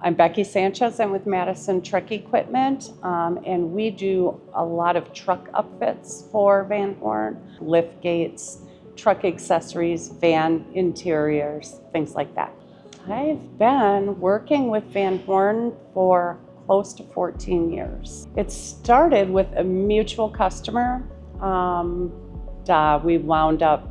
I'm Becky Sanchez. I'm with Madison Truck Equipment, and we do a lot of truck upfits for Van Horn, lift gates, truck accessories, van interiors, things like that. I've been working with Van Horn for close to 14 years. It started with a mutual customer. We wound up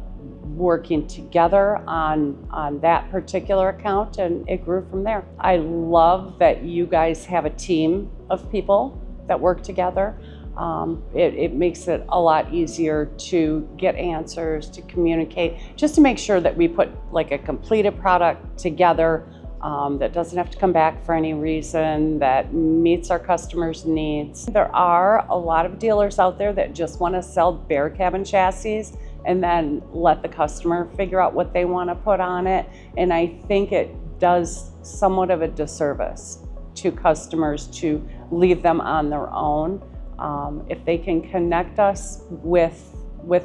working together on that particular account, and it grew from there. I love that you guys have a team of people that work together. It makes it a lot easier to get answers, to communicate, just to make sure that we put like a completed product together that doesn't have to come back for any reason, that meets our customers' needs. There are a lot of dealers out there that just want to sell bare cabin chassis and then let the customer figure out what they want to put on it. And I think it does somewhat of a disservice to customers to leave them on their own. If they can connect us with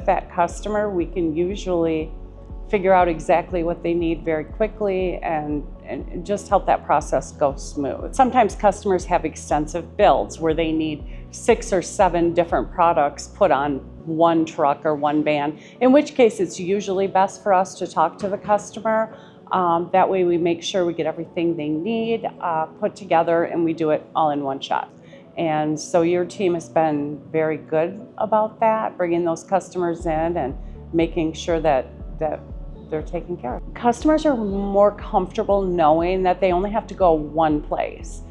that customer, we can usually figure out exactly what they need very quickly and just help that process go smooth. Sometimes customers have extensive builds where they need 6 or 7 different products put on one truck or one van, in which case it's usually best for us to talk to the customer. That way we make sure we get everything they need put together, and we do it all in one shot. And so your team has been very good about that, bringing those customers in and making sure that they're taken care of. Customers are more comfortable knowing that they only have to go one place.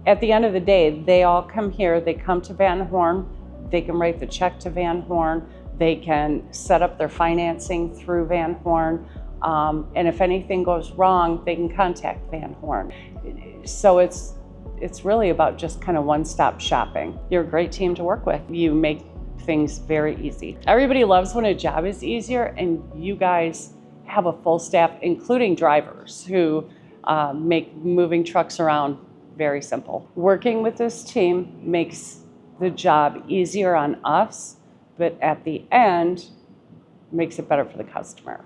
At the end of the day, they all come here, they come to Van Horn, they can write the check to Van Horn, they can set up their financing through Van Horn, and if anything goes wrong, they can contact Van Horn. So it's really about just kind of one-stop shopping. You're a great team to work with. You make things very easy. Everybody loves when a job is easier, and you guys have a full staff, including drivers, who make moving trucks around very simple. Working with this team makes the job easier on us, but at the end, makes it better for the customer.